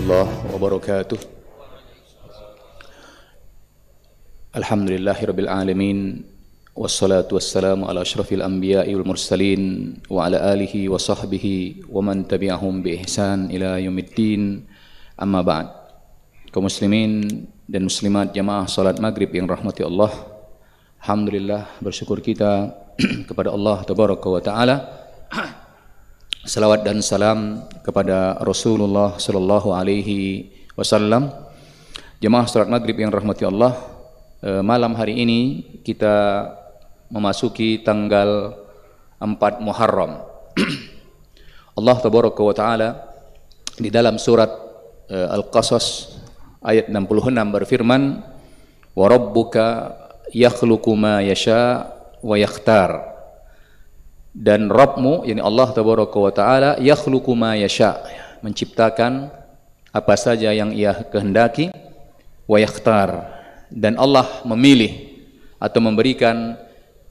warahmatullahi wabarakatuh. Alhamdulillahirabbil alamin wassalatu wassalamu ala asyrafil anbiya'i wal mursalin wa ala alihi wa sahbihi wa man tabi'ahum bi ihsan ila yaumiddin. Amma ba'd. Kaum muslimin dan muslimat jamaah salat maghrib yang rahmati Allah, alhamdulillah bersyukur kita kepada Allah tabaraka wa taala. Salawat dan salam kepada Rasulullah sallallahu alaihi wasallam. Jemaah salat maghrib yang rahmati Allah, malam hari ini kita memasuki tanggal 4 Muharram. Allah tabaraka wa taala di dalam surat Al-Qasas ayat 66 berfirman, "Wa rabbuka yakhluqu ma yasha wa yakhtar." Dan Rabbmu, yakni Allah tabaraka wa taala, yakhluqu ma yasha, menciptakan apa saja yang Ia kehendaki, wa yakhtar, dan Allah memilih atau memberikan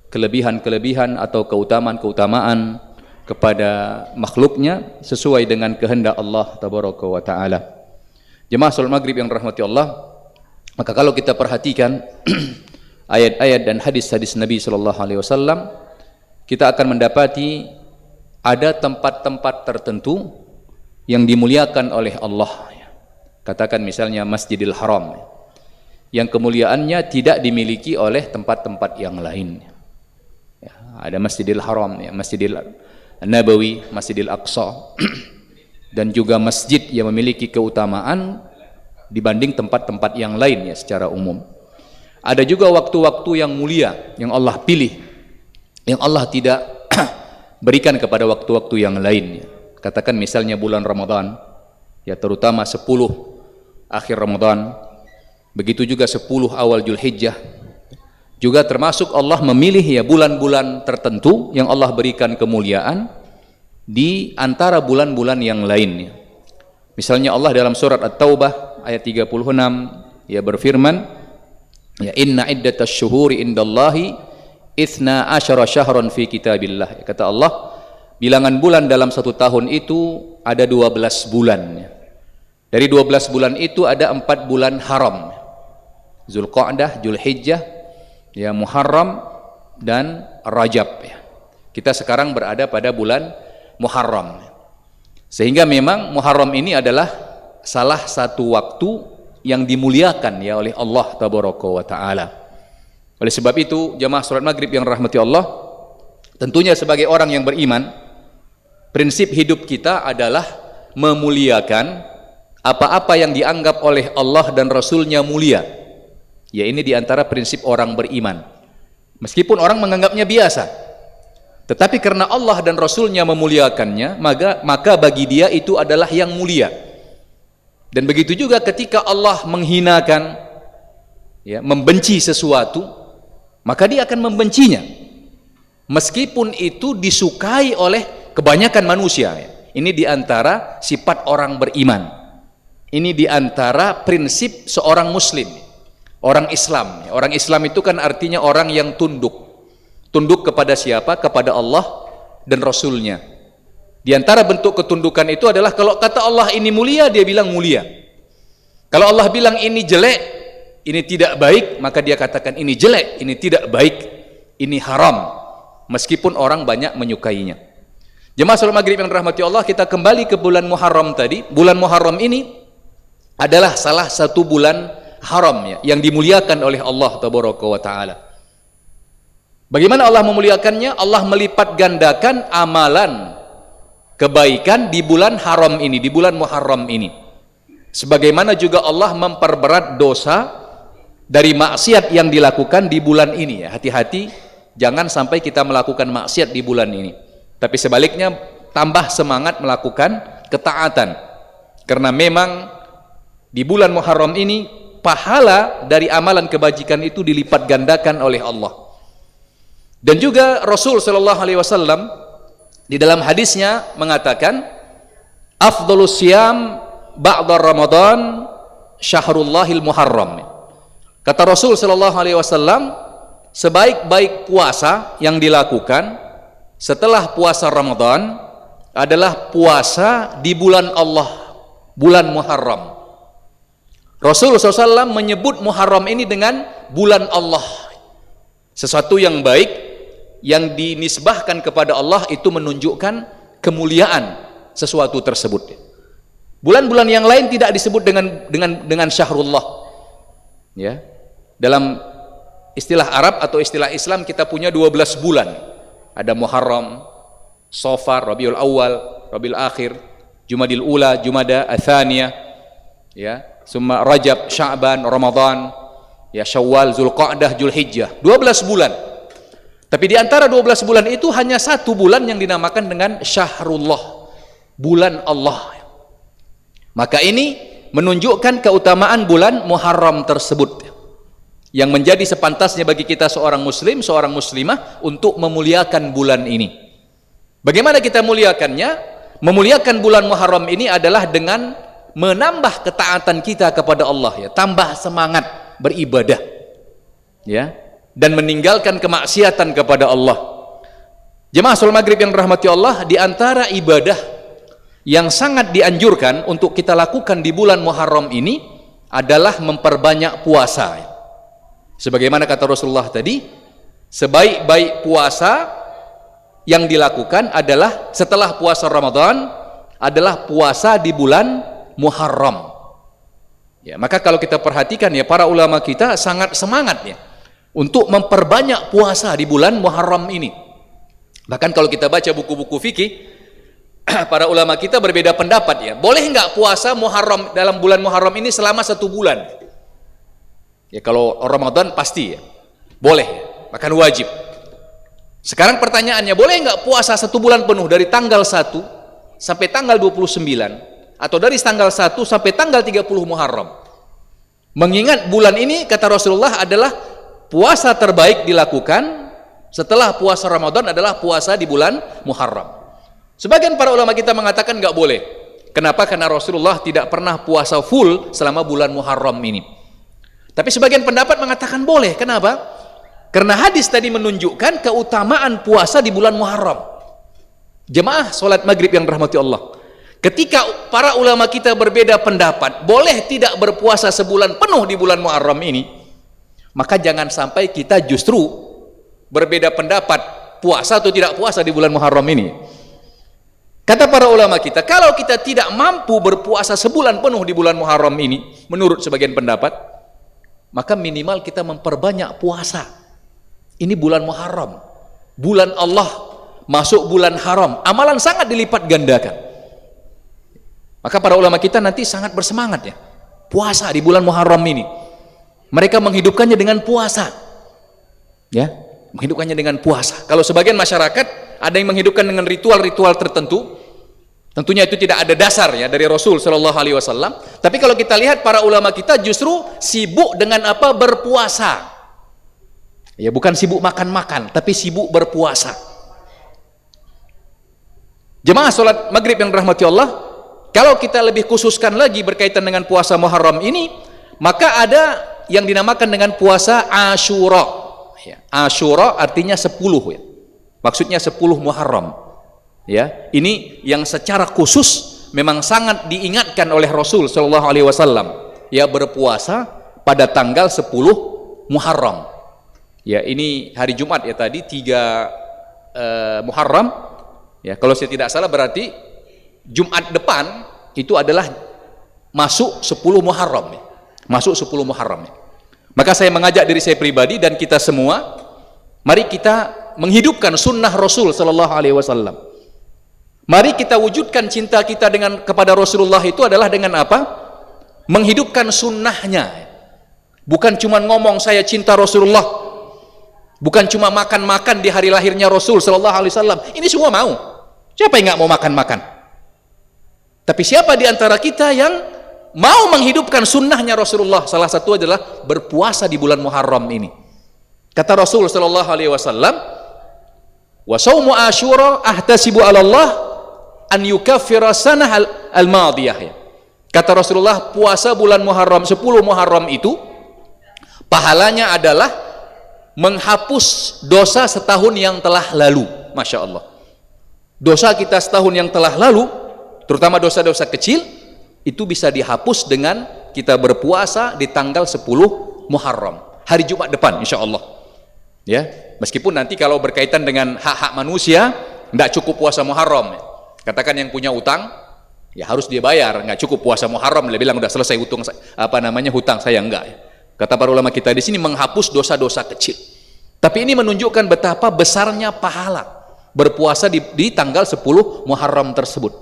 kelebihan-kelebihan atau keutamaan-keutamaan kepada makhluknya sesuai dengan kehendak Allah tabaraka wa taala. Jemaah salat maghrib yang rahmati Allah, maka kalau kita perhatikan ayat-ayat dan hadis-hadis Nabi sallallahu alaihi wasallam, kita akan mendapati ada tempat-tempat tertentu yang dimuliakan oleh Allah. Katakan misalnya Masjidil Haram, yang kemuliaannya tidak dimiliki oleh tempat-tempat yang lain. Ya, ada Masjidil Haram, ya, Masjidil Nabawi, Masjidil Aqsa, dan juga masjid yang memiliki keutamaan dibanding tempat-tempat yang lain, ya, secara umum. Ada juga waktu-waktu yang mulia yang Allah pilih, yang Allah tidak berikan kepada waktu-waktu yang lain. Katakan misalnya bulan Ramadan, ya, terutama 10 akhir Ramadan, begitu juga 10 awal Zulhijjah, juga termasuk Allah memilih, ya, bulan-bulan tertentu yang Allah berikan kemuliaan di antara bulan-bulan yang lainnya. Misalnya Allah dalam surat At-Taubah ayat 36, ya, berfirman, ya, inna iddatasy syuhuri indallahi Itsna asyara syahran fi kitabillah. Kata Allah, bilangan bulan dalam satu tahun itu ada 12 bulan. Dari 12 bulan itu ada 4 bulan haram. Zulqa'dah, Zulhijjah, ya, Muharram, dan Rajab. Kita sekarang berada pada bulan Muharram. Sehingga memang Muharram ini adalah salah satu waktu yang dimuliakan, ya, oleh Allah tabaraka wa taala. Oleh sebab itu, jamaah salat maghrib yang rahmati Allah, tentunya sebagai orang yang beriman, prinsip hidup kita adalah memuliakan apa-apa yang dianggap oleh Allah dan Rasulnya mulia. Ya, ini diantara prinsip orang beriman. Meskipun orang menganggapnya biasa, tetapi karena Allah dan Rasulnya memuliakannya, maka bagi dia itu adalah yang mulia. Dan begitu juga ketika Allah menghinakan, ya, membenci sesuatu, maka dia akan membencinya, meskipun itu disukai oleh kebanyakan manusia. Ini diantara sifat orang beriman. Ini diantara prinsip seorang muslim, orang Islam. Orang Islam itu kan artinya orang yang tunduk. Tunduk kepada siapa? Kepada Allah dan Rasulnya. Di antara bentuk ketundukan itu adalah kalau kata Allah ini mulia, dia bilang mulia. Kalau Allah bilang ini jelek, ini tidak baik, maka dia katakan ini jelek, ini tidak baik, ini haram, meskipun orang banyak menyukainya. Jemaah salat maghrib yang rahmati Allah, kita kembali ke bulan Muharram tadi. Bulan Muharram ini adalah salah satu bulan haram, ya, yang dimuliakan oleh Allah tabaraka wa taala. Bagaimana Allah memuliakannya? Allah melipat gandakan amalan kebaikan di bulan haram ini, di bulan Muharram ini. Sebagaimana juga Allah memperberat dosa dari maksiat yang dilakukan di bulan ini, ya. Hati-hati jangan sampai kita melakukan maksiat di bulan ini, tapi sebaliknya tambah semangat melakukan ketaatan, karena memang di bulan Muharram ini pahala dari amalan kebajikan itu dilipat gandakan oleh Allah. Dan juga Rasul sallallahu alaihi wasallam di dalam hadisnya mengatakan, afdhalus siyam ba'da Ramadan syahrullahil Muharram. Kata Rasul sallallahu alaihi wasallam, sebaik-baik puasa yang dilakukan setelah puasa Ramadan adalah puasa di bulan Allah, bulan Muharram. Rasulullah SAW menyebut Muharram ini dengan bulan Allah. Sesuatu yang baik yang dinisbahkan kepada Allah itu menunjukkan kemuliaan sesuatu tersebut. Bulan-bulan yang lain tidak disebut dengan syahrullah. Ya. Dalam istilah Arab atau istilah Islam kita punya 12 bulan. Ada Muharram, Safar, Rabiul Awal, Rabiul Akhir, Jumadil Ula, Jumada Atsaniyah, ya, summa Rajab, Sya'ban, Ramadan, ya, Syawal, Zulqa'dah, Zulhijjah. 12 bulan. Tapi di antara 12 bulan itu hanya satu bulan yang dinamakan dengan Syahrullah, bulan Allah. Maka ini menunjukkan keutamaan bulan Muharram tersebut, yang menjadi sepantasnya bagi kita seorang muslim, seorang muslimah untuk memuliakan bulan ini. Bagaimana kita muliakannya? Memuliakan bulan Muharram ini adalah dengan menambah ketaatan kita kepada Allah, ya, tambah semangat beribadah, ya, dan meninggalkan kemaksiatan kepada Allah. Jemaah salat maghrib yang dirahmati Allah, di antara ibadah yang sangat dianjurkan untuk kita lakukan di bulan Muharram ini adalah memperbanyak puasa. Sebagaimana kata Rasulullah tadi, sebaik-baik puasa yang dilakukan adalah setelah puasa Ramadan adalah puasa di bulan Muharram. Ya, maka kalau kita perhatikan, ya, para ulama kita sangat semangat, ya, untuk memperbanyak puasa di bulan Muharram ini. Bahkan kalau kita baca buku-buku fikih, para ulama kita berbeda pendapat, ya, boleh nggak puasa Muharram dalam bulan Muharram ini selama 1 bulan? Ya, kalau Ramadan pasti, ya, boleh, ya, bahkan wajib. Sekarang pertanyaannya, boleh nggak puasa 1 bulan penuh dari tanggal 1 sampai tanggal 29, atau dari tanggal 1 sampai tanggal 30 Muharram? Mengingat bulan ini, kata Rasulullah, adalah puasa terbaik dilakukan setelah puasa Ramadan adalah puasa di bulan Muharram. Sebagian para ulama kita mengatakan nggak boleh. Kenapa? Karena Rasulullah tidak pernah puasa full selama bulan Muharram ini. Tapi sebagian pendapat mengatakan boleh. Kenapa? Karena hadis tadi menunjukkan keutamaan puasa di bulan Muharram. Jemaah salat maghrib yang dirahmati Allah, ketika para ulama kita berbeda pendapat, boleh tidak berpuasa sebulan penuh di bulan Muharram ini, maka jangan sampai kita justru berbeda pendapat puasa atau tidak puasa di bulan Muharram ini. Kata para ulama kita, kalau kita tidak mampu berpuasa sebulan penuh di bulan Muharram ini, menurut sebagian pendapat, maka minimal kita memperbanyak puasa. Ini bulan Muharram, bulan Allah, masuk bulan haram, amalan sangat dilipat gandakan. Maka para ulama kita nanti sangat bersemangat, ya, puasa di bulan Muharram ini. Mereka menghidupkannya dengan puasa, ya, menghidupkannya dengan puasa. Kalau sebagian masyarakat ada yang menghidupkan dengan ritual-ritual tertentu, tentunya itu tidak ada dasar, ya, dari Rasul Shallallahu Alaihi Wasallam. Tapi kalau kita lihat para ulama kita justru sibuk dengan apa? Berpuasa. Ya, bukan sibuk makan-makan, tapi sibuk berpuasa. Jemaah salat maghrib yang dirahmati Allah, kalau kita lebih khususkan lagi berkaitan dengan puasa Muharram ini, maka ada yang dinamakan dengan puasa Asyura. Ya, Asyura artinya 10, ya. Maksudnya 10 Muharram. Ya, ini yang secara khusus memang sangat diingatkan oleh Rasul Shallallahu Alaihi Wasallam, ya, berpuasa pada tanggal 10 Muharram. Ya, ini hari Jumat, ya, tadi 3 Muharram. Ya, kalau saya tidak salah berarti Jumat depan itu adalah masuk 10 Muharram, ya. Masuk 10 Muharram, ya. Maka saya mengajak diri saya pribadi dan kita semua, mari kita menghidupkan sunnah Rasul Shallallahu Alaihi Wasallam. Mari kita wujudkan cinta kita kepada Rasulullah itu adalah dengan apa? Menghidupkan sunnahnya. Bukan cuma ngomong saya cinta Rasulullah, bukan cuma makan-makan di hari lahirnya Rasul Shallallahu Alaihi Wasallam. Ini semua mau. Siapa yang nggak mau makan-makan? Tapi siapa di antara kita yang mau menghidupkan sunnahnya Rasulullah? Salah satu adalah berpuasa di bulan Muharram ini. Kata Rasul Shallallahu Alaihi Wasallam, wa saumu Asyura ahtasibu 'ala Allah an yukaffira sanah al-madiyah. Kata Rasulullah, puasa bulan Muharram 10 Muharram itu pahalanya adalah menghapus dosa setahun yang telah lalu. Masya Allah, dosa kita setahun yang telah lalu, terutama dosa-dosa kecil, itu bisa dihapus dengan kita berpuasa di tanggal 10 Muharram, hari Jumat depan insya Allah. Ya, meskipun nanti kalau berkaitan dengan hak-hak manusia tidak cukup puasa Muharram. Katakan yang punya utang, ya harus dia bayar, nggak cukup puasa Muharram, dia bilang udah selesai hutang saya, enggak. Kata para ulama kita di sini menghapus dosa-dosa kecil. Tapi ini menunjukkan betapa besarnya pahala berpuasa di tanggal 10 Muharram tersebut.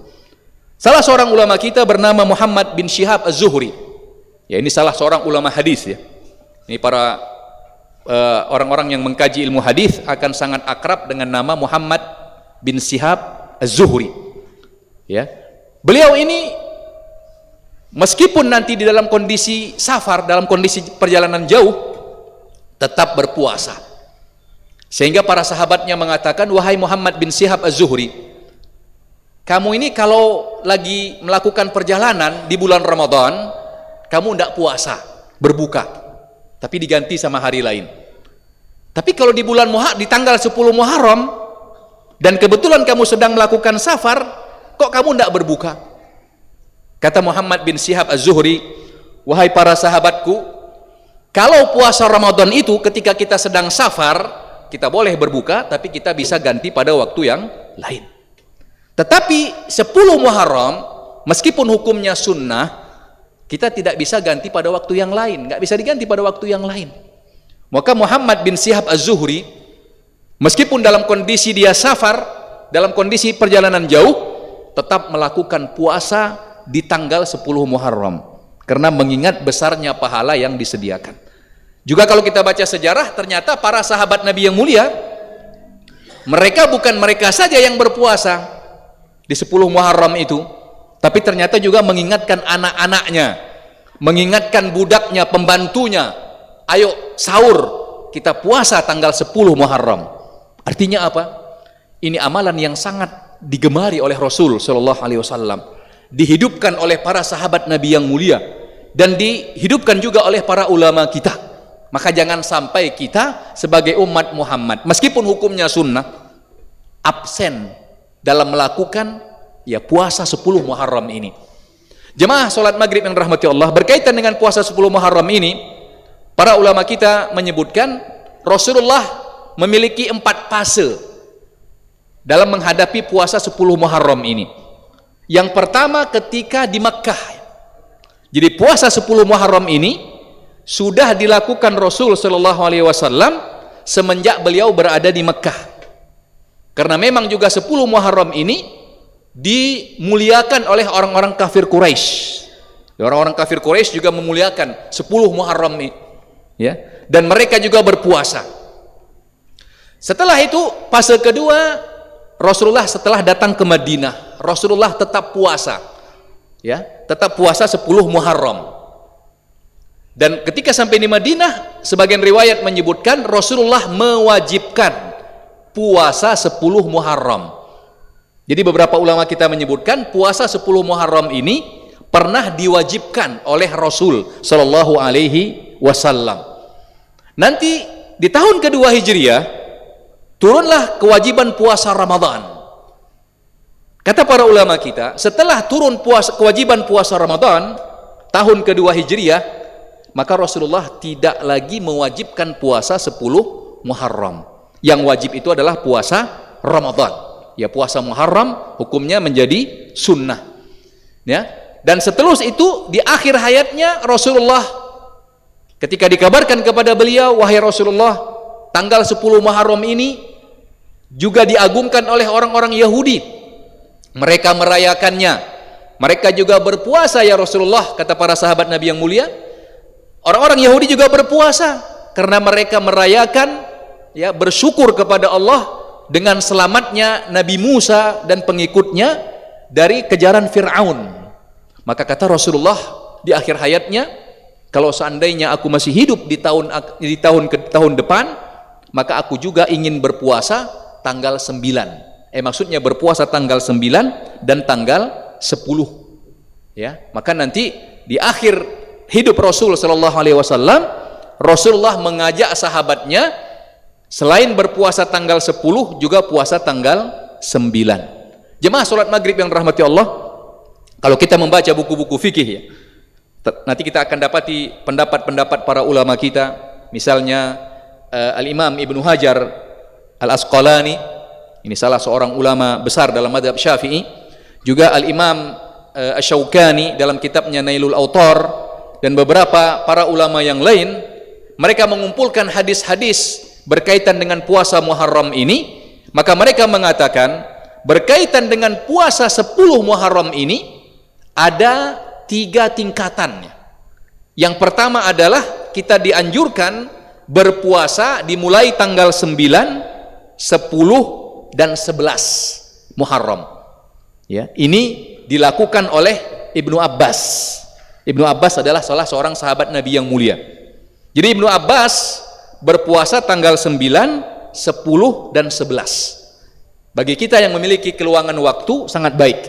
Salah seorang ulama kita bernama Muhammad bin Syihab Az-Zuhri. Ya, ini salah seorang ulama hadis ya. Ini para orang-orang yang mengkaji ilmu hadis akan sangat akrab dengan nama Muhammad bin Syihab Az-Zuhri. Ya. Beliau ini meskipun nanti di dalam kondisi safar, dalam kondisi perjalanan jauh, tetap berpuasa. Sehingga para sahabatnya mengatakan, wahai Muhammad bin Syihab Az-Zuhri, kamu ini kalau lagi melakukan perjalanan di bulan Ramadan, kamu tidak puasa, berbuka, tapi diganti sama hari lain. Tapi kalau di bulan di tanggal 10 Muharram, dan kebetulan kamu sedang melakukan safar, kok kamu tidak berbuka? Kata Muhammad bin Syihab Az-Zuhri, wahai para sahabatku, kalau puasa Ramadan itu ketika kita sedang safar, kita boleh berbuka, tapi kita bisa ganti pada waktu yang lain. Tetapi 10 Muharram, meskipun hukumnya sunnah, kita tidak bisa ganti pada waktu yang lain, nggak bisa diganti pada waktu yang lain. Maka Muhammad bin Syihab Az-Zuhri, meskipun dalam kondisi dia safar, dalam kondisi perjalanan jauh, tetap melakukan puasa di tanggal 10 Muharram, karena mengingat besarnya pahala yang disediakan. Juga kalau kita baca sejarah, ternyata para sahabat Nabi yang mulia, mereka bukan mereka saja yang berpuasa di 10 Muharram itu, tapi ternyata juga mengingatkan anak-anaknya, mengingatkan budaknya, pembantunya, ayo sahur, kita puasa tanggal 10 Muharram. Artinya apa? Ini amalan yang sangat digemari oleh Rasul Shallallahu Alaihi Wasallam, dihidupkan oleh para sahabat Nabi yang mulia, dan dihidupkan juga oleh para ulama kita. Maka jangan sampai kita sebagai umat Muhammad, meskipun hukumnya sunnah, absen dalam melakukan ya puasa 10 Muharram ini. Jemaah salat maghrib yang dirahmati Allah, berkaitan dengan puasa 10 Muharram ini, para ulama kita menyebutkan Rasulullah memiliki 4 fase dalam menghadapi puasa 10 Muharram ini. Yang pertama ketika di Makkah. Jadi puasa 10 Muharram ini sudah dilakukan Rasul Shallallahu Alaihi Wasallam semenjak beliau berada di Makkah. Karena memang juga 10 Muharram ini dimuliakan oleh orang-orang kafir Quraisy. Orang-orang kafir Quraisy juga memuliakan 10 Muharram ini, ya. Dan mereka juga berpuasa. Setelah itu fase kedua, Rasulullah setelah datang ke Madinah, Rasulullah tetap puasa, ya, tetap puasa 10 Muharram. Dan ketika sampai di Madinah, sebagian riwayat menyebutkan Rasulullah mewajibkan puasa 10 Muharram. Jadi beberapa ulama kita menyebutkan puasa 10 Muharram ini pernah diwajibkan oleh Rasul Shallallahu Alaihi Wasallam. Nanti di tahun kedua Hijriah turunlah kewajiban puasa Ramadan. Kata para ulama kita, setelah turun kewajiban puasa Ramadan tahun kedua Hijriah, maka Rasulullah tidak lagi mewajibkan puasa 10 Muharram. Yang wajib itu adalah puasa Ramadan. Ya, puasa Muharram hukumnya menjadi sunnah. Ya. Dan seterus itu di akhir hayatnya Rasulullah, ketika dikabarkan kepada beliau, wahai Rasulullah, tanggal 10 Muharram ini juga diagungkan oleh orang-orang Yahudi. Mereka merayakannya. Mereka juga berpuasa ya Rasulullah, kata para sahabat Nabi yang mulia. Orang-orang Yahudi juga berpuasa karena mereka merayakan, ya, bersyukur kepada Allah dengan selamatnya Nabi Musa dan pengikutnya dari kejaran Fir'aun. Maka kata Rasulullah di akhir hayatnya, kalau seandainya aku masih hidup di tahun depan, maka aku juga ingin berpuasa tanggal 9. Maksudnya berpuasa tanggal 9 dan tanggal 10. Ya, maka nanti di akhir hidup Rasul Shallallahu Alaihi Wasallam, Rasulullah mengajak sahabatnya selain berpuasa tanggal 10 juga puasa tanggal 9. Jemaah salat maghrib yang dirahmati Allah, Kalau kita membaca buku-buku fikih ya, nanti kita akan dapati pendapat-pendapat para ulama kita. Misalnya Al-Imam Ibnu Hajar Al-Asqalani, ini salah seorang ulama besar dalam mazhab Syafi'i. Juga Al-Imam Asy-Syaukani dalam kitabnya Nailul Autar, dan beberapa para ulama yang lain, mereka mengumpulkan hadis-hadis berkaitan dengan puasa Muharram ini. Maka mereka mengatakan berkaitan dengan puasa 10 Muharram ini ada 3 tingkatannya. Yang pertama adalah kita dianjurkan berpuasa dimulai tanggal 9, 10 dan 11 Muharram. Ya, ini dilakukan oleh Ibnu Abbas. Ibnu Abbas adalah salah seorang sahabat Nabi yang mulia. Jadi Ibnu Abbas berpuasa tanggal 9, 10 dan 11. Bagi kita yang memiliki keluangan waktu sangat baik.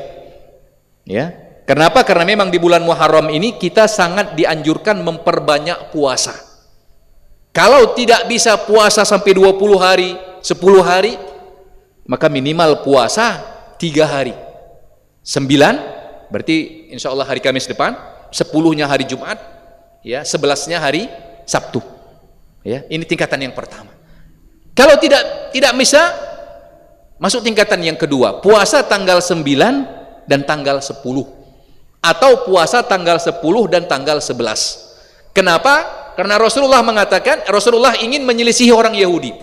Ya. Kenapa? Karena memang di bulan Muharram ini kita sangat dianjurkan memperbanyak puasa. Kalau tidak bisa puasa sampai 20 hari, 10 hari, maka minimal puasa 3 hari. 9 berarti insya Allah hari Kamis depan, 10-nya hari Jumat, ya, 11-nya hari Sabtu. Ya, ini tingkatan yang pertama. Kalau tidak bisa, masuk tingkatan yang kedua, puasa tanggal 9 dan tanggal 10. Atau puasa tanggal 10 dan tanggal 11. Kenapa? Karena Rasulullah mengatakan, Rasulullah ingin menyelisihi orang Yahudi.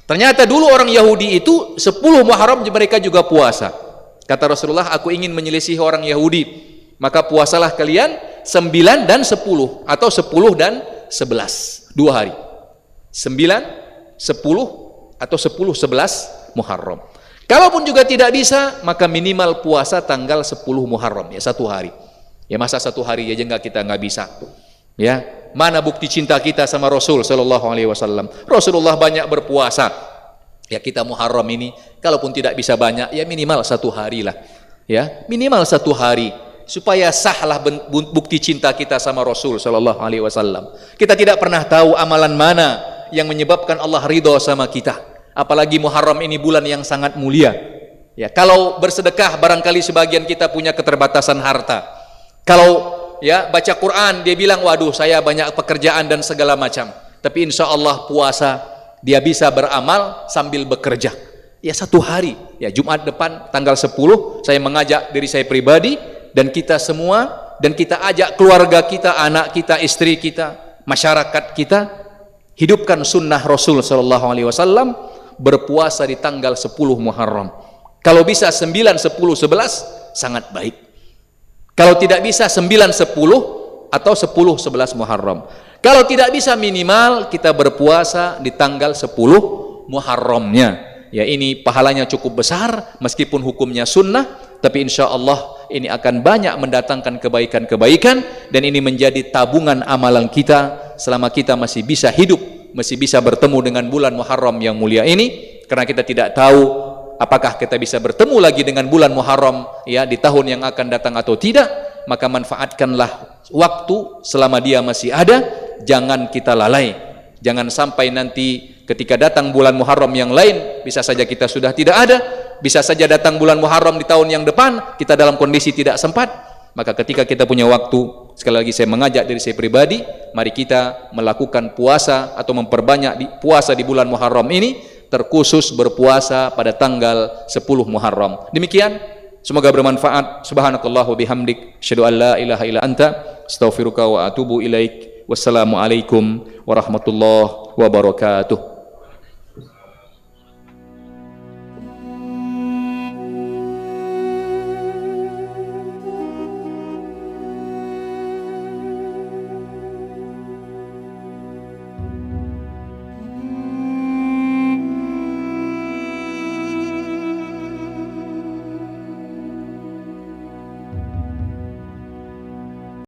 Ternyata dulu orang Yahudi itu 10 Muharram mereka juga puasa. Kata Rasulullah, aku ingin menyelisihi orang Yahudi, maka puasalah kalian 9 dan 10, atau 10 dan 11, 2 hari. 9, 10 atau 10, 11 Muharram. Kalaupun juga tidak bisa, maka minimal puasa tanggal 10 Muharram, ya 1 hari. Ya masa 1 hari aja kita nggak bisa. Ya, mana bukti cinta kita sama Rasul Sallallahu Alaihi Wasallam? Rasulullah banyak berpuasa. Ya kita Muharram ini, kalaupun tidak bisa banyak, ya minimal 1 hari lah. Ya minimal 1 hari, supaya sahlah bukti cinta kita sama Rasul Sallallahu Alaihi Wasallam. Kita tidak pernah tahu amalan mana yang menyebabkan Allah ridho sama kita. Apalagi Muharram ini bulan yang sangat mulia. Ya, kalau bersedekah barangkali sebagian kita punya keterbatasan harta. Kalau ya baca Quran dia bilang, waduh saya banyak pekerjaan dan segala macam. Tapi insya Allah puasa dia bisa beramal sambil bekerja. Ya 1 hari. Ya Jumat depan tanggal 10 saya mengajak diri saya pribadi dan kita semua, dan kita ajak keluarga kita, anak kita, istri kita, masyarakat kita, hidupkan sunnah Rasul Sallallahu Alaihi Wasallam, berpuasa di tanggal 10 Muharram. Kalau bisa 9, 10, 11 sangat baik. Kalau tidak bisa 9, 10 atau 10, 11 Muharram. Kalau tidak bisa minimal kita berpuasa di tanggal 10 Muharramnya. Ya ini pahalanya cukup besar meskipun hukumnya sunnah, tapi insya Allah ini akan banyak mendatangkan kebaikan-kebaikan, dan ini menjadi tabungan amalan kita selama kita masih bisa hidup, masih bisa bertemu dengan bulan Muharram yang mulia ini. Karena kita tidak tahu apakah kita bisa bertemu lagi dengan bulan Muharram ya di tahun yang akan datang atau tidak. Maka manfaatkanlah waktu selama dia masih ada, jangan kita lalai. Jangan sampai nanti ketika datang bulan Muharram yang lain, bisa saja kita sudah tidak ada, bisa saja datang bulan Muharram di tahun yang depan kita dalam kondisi tidak sempat. Maka ketika kita punya waktu, sekali lagi saya mengajak diri saya pribadi, mari kita melakukan puasa atau memperbanyak puasa di bulan Muharram ini, terkhusus berpuasa pada tanggal 10 Muharram. Demikian, semoga bermanfaat. Subhanakallah wa bihamdik, asyhadu an la ilaha illa anta, astaghfiruka wa atubu ilaik. Wassalamualaikum warahmatullahi wabarakatuh.